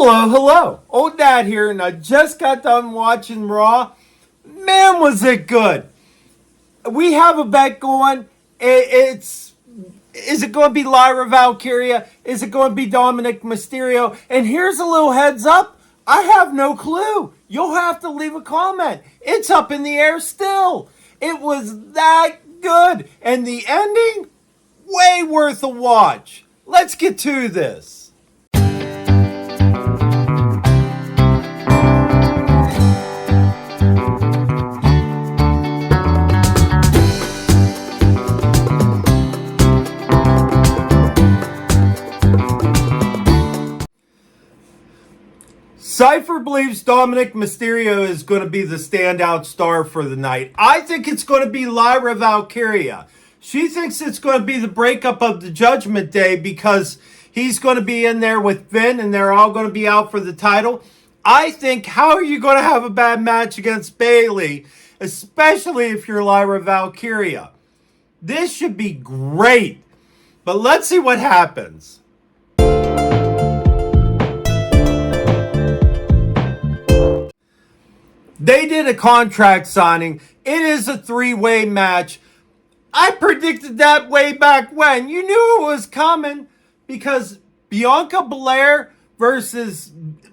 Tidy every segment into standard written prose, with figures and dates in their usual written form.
Hello, hello. Old Dad here, and I just got done watching Raw. Man, was it good. We have a bet going. Is it going to be Lyra Valkyria? Is it going to be Dominik Mysterio? And here's a little heads up. I have no clue. You'll have to leave a comment. It's up in the air still. It was that good. And the ending, way worth a watch. Let's get to this. Cypher believes Dominik Mysterio is going to be the standout star for the night. I think it's going to be Lyra Valkyria. She thinks it's going to be the breakup of the Judgment Day because he's going to be in there with Finn and they're all going to be out for the title. I think, how are you going to have a bad match against Bayley, especially if you're Lyra Valkyria? This should be great. But let's see what happens. They did a contract signing. It is a three-way match. I predicted that way back when. You knew it was coming because Bianca Belair versus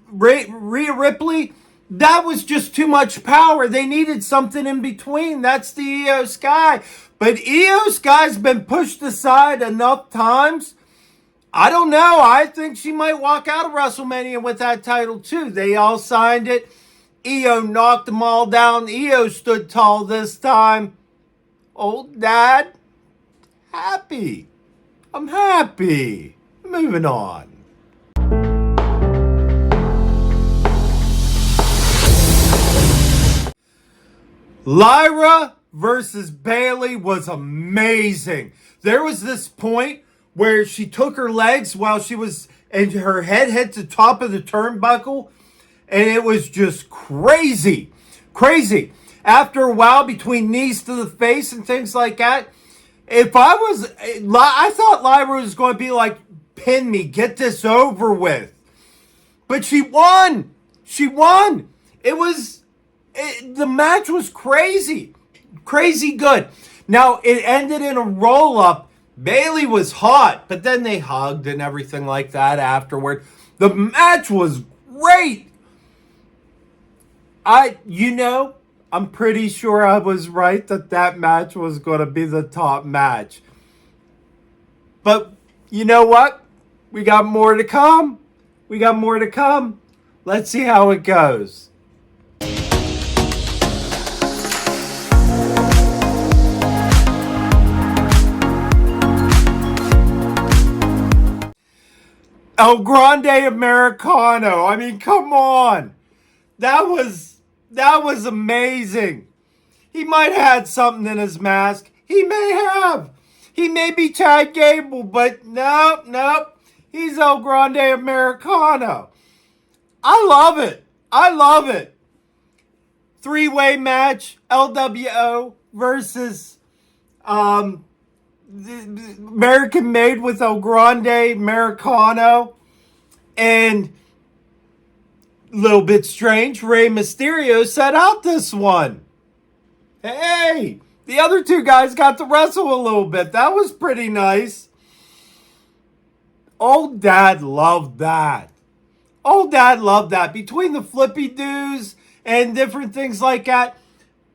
Rhea Ripley, that was just too much power. They needed something in between. That's the Io Sky. But Io Sky's been pushed aside enough times. I don't know. I think she might walk out of WrestleMania with that title too. They all signed it. Io knocked them all down. Io stood tall this time. Old Dad, happy. I'm happy. Moving on. Lyra versus Bayley was amazing. There was this point where she took her legs while she was, and her head hit the top of the turnbuckle. And it was just crazy. Crazy. After a while, between knees to the face and things like that, I thought Lyra was going to be like, pin me, get this over with. But she won. She won. The match was crazy. Crazy good. Now, it ended in a roll-up. Bayley was hot, but then they hugged and everything like that afterward. The match was great. I'm pretty sure I was right that match was going to be the top match. But you know what? We got more to come. We got more to come. Let's see how it goes. El Grande Americano. I mean, come on. That was amazing. He might have had something in his mask. He may have. He may be Chad Gable, but nope. He's El Grande Americano. I love it. I love it. Three-way match, LWO versus American Made with El Grande Americano. And little bit strange, Rey Mysterio set out this one. Hey, the other two guys got to wrestle a little bit. That was pretty nice. Old Dad loved that. Old Dad loved that. Between the flippy doos and different things like that,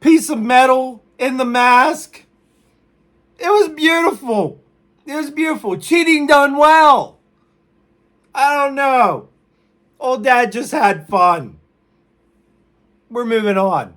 piece of metal in the mask. It was beautiful. It was beautiful. Cheating done well. I don't know. Old Dad just had fun. We're moving on.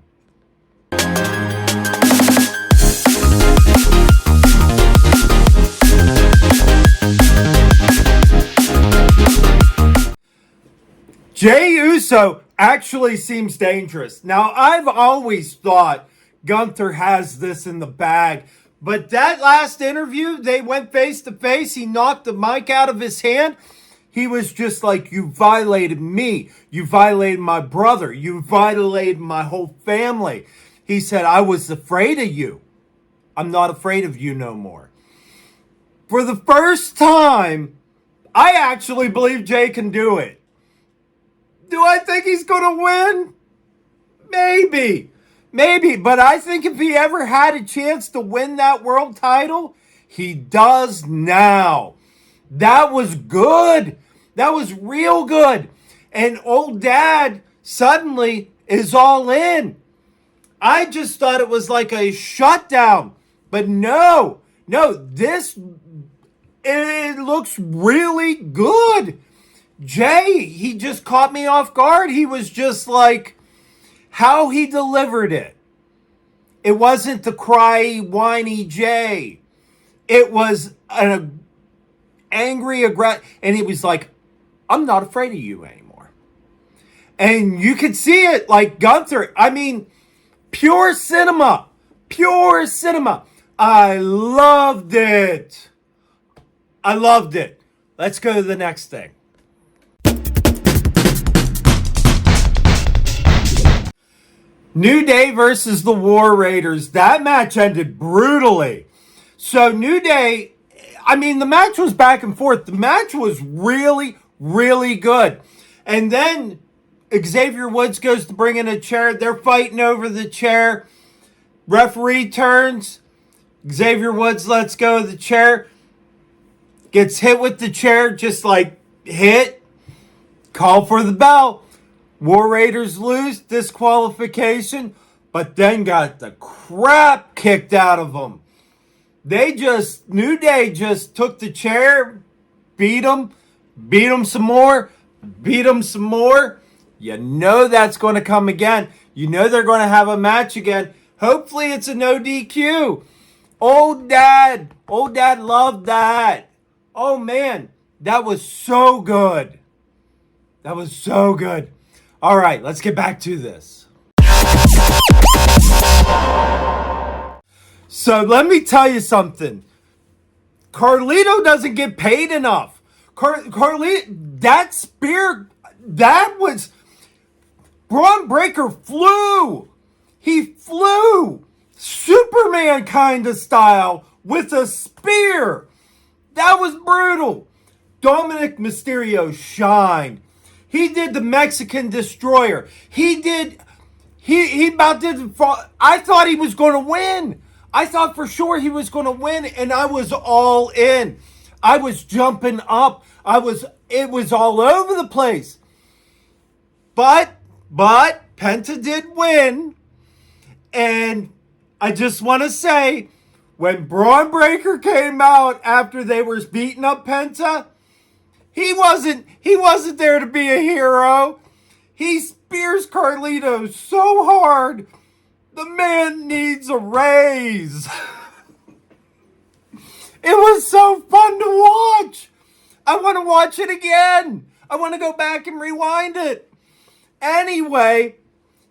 Jey Uso actually seems dangerous. Now, I've always thought Gunther has this in the bag. But that last interview, they went face to face. He knocked the mic out of his hand. He was just like, you violated me. You violated my brother. You violated my whole family. He said, I was afraid of you. I'm not afraid of you no more. For the first time, I actually believe Jey can do it. Do I think he's going to win? Maybe. Maybe. But I think if he ever had a chance to win that world title, he does now. That was good. That was real good. And old dad suddenly is all in. I just thought it was like a shutdown. But no, this, it looks really good. Jay, he just caught me off guard. He was just like, how he delivered it. It wasn't the cry, whiny Jay. It was an angry, aggressive, and he was like, I'm not afraid of you anymore. And you could see it like Gunther. I mean, pure cinema. Pure cinema. I loved it. I loved it. Let's go to the next thing. New Day versus the War Raiders. That match ended brutally. So New Day, I mean, the match was back and forth. The match was really, really good. And then Xavier Woods goes to bring in a chair. They're fighting over the chair. Referee turns. Xavier Woods lets go of the chair. Gets hit with the chair, just like hit. Call for the bell. War Raiders lose, disqualification, but then got the crap kicked out of them. New Day just took the chair, beat them some more. You know that's going to come again. You know they're going to have a match again. Hopefully it's a no DQ. Old dad loved that. Oh man, that was so good. That was so good. All right, let's get back to this. So let me tell you something. Carlito doesn't get paid enough. Carlito, that spear, that was... Braun Breaker flew. He flew. Superman kind of style with a spear. That was brutal. Dominik Mysterio shined. He did the Mexican Destroyer. He about did. I thought he was going to win. I thought for sure he was going to win, and I was all in. I was jumping up. It was all over the place. But Penta did win. And I just want to say, when Braun Breaker came out after they were beating up Penta, he wasn't there to be a hero. He spears Carlito so hard, the man needs a raise. It was so fun to watch. I want to watch it again. I want to go back and rewind it. Anyway,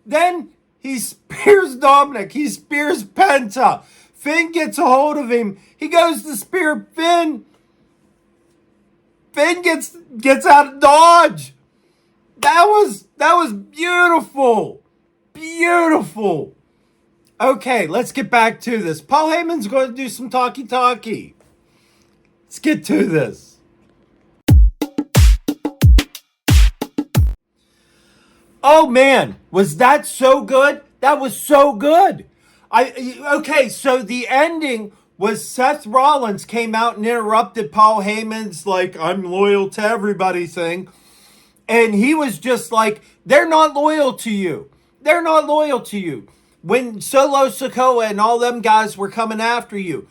then he spears Dominik. He spears Penta. Finn gets a hold of him. He goes to spear Finn. Finn gets out of dodge. That was beautiful. Beautiful. Okay, let's get back to this. Paul Heyman's going to do some talkie-talkie. Let's get to this. Oh man, was that so good? That was so good. Okay, so the ending was Seth Rollins came out and interrupted Paul Heyman's like, I'm loyal to everybody thing. And he was just like, they're not loyal to you. They're not loyal to you. When Solo Sikoa and all them guys were coming after you,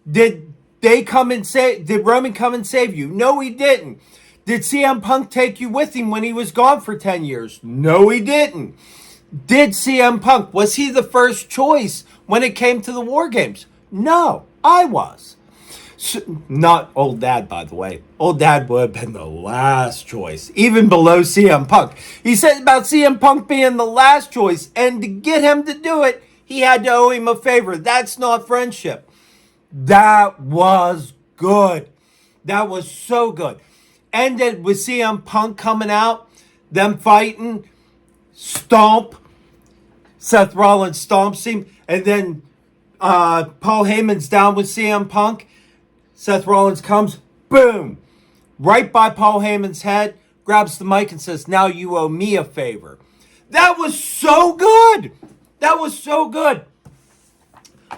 did Roman come and save you? No, he didn't. Did CM Punk take you with him when he was gone for 10 years? No, he didn't. Did CM Punk, was he the first choice when it came to the War Games? No, I was. Not Old Dad, by the way. Old Dad would have been the last choice, even below CM Punk. He said about CM Punk being the last choice, and to get him to do it, he had to owe him a favor. That's not friendship. That was good. That was so good. Ended with CM Punk coming out, them fighting, stomp. Seth Rollins stomps him, and then Paul Heyman's down with CM Punk. Seth Rollins comes, boom, right by Paul Heyman's head, grabs the mic and says, "Now you owe me a favor." That was so good. That was so good.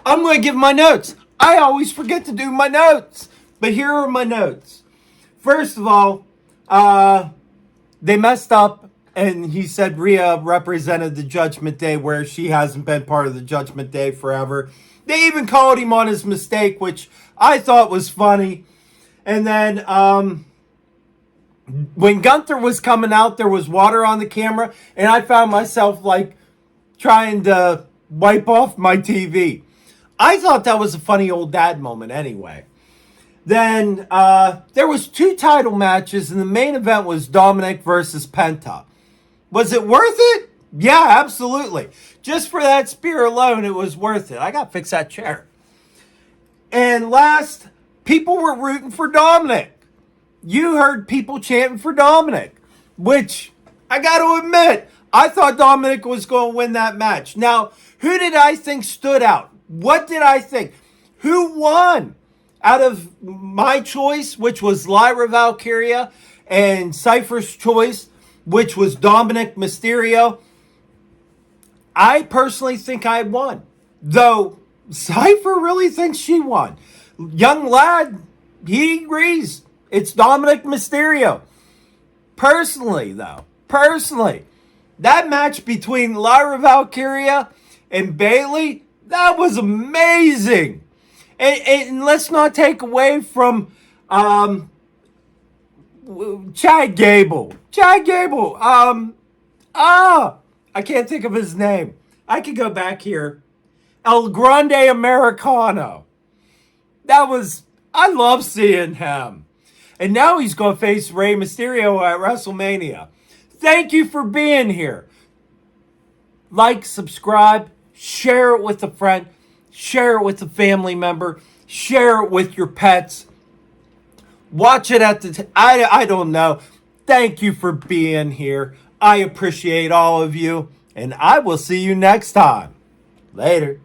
I'm going to give my notes. I always forget to do my notes. But here are my notes. First of all, they messed up, and he said Rhea represented the Judgment Day, where she hasn't been part of the Judgment Day forever. They even called him on his mistake, which I thought was funny. And then when Gunther was coming out, there was water on the camera, and I found myself like trying to wipe off my TV. I thought that was a funny old dad moment anyway. Then there was 2 title matches, and the main event was Dominik versus Penta. Was it worth it? Yeah, absolutely. Just for that spear alone, it was worth it. I got to fix that chair. And last, people were rooting for Dominik. You heard people chanting for Dominik, which I got to admit, I thought Dominik was going to win that match. Now, who did I think stood out? What did I think? Who won? Out of my choice, which was Lyra Valkyria, and Cypher's choice, which was Dominik Mysterio, I personally think I won. Though Cypher really thinks she won. Young lad, he agrees. It's Dominik Mysterio. Personally, that match between Lyra Valkyria and Bayley, that was amazing. And let's not take away from Chad Gable. I can't think of his name. I could go back here. El Grande Americano. I love seeing him. And now he's going to face Rey Mysterio at WrestleMania. Thank you for being here. Like, subscribe, share it with a friend, share it with a family member, share it with your pets. Watch it at I don't know. Thank you for being here. I appreciate all of you, and I will see you next time. Later.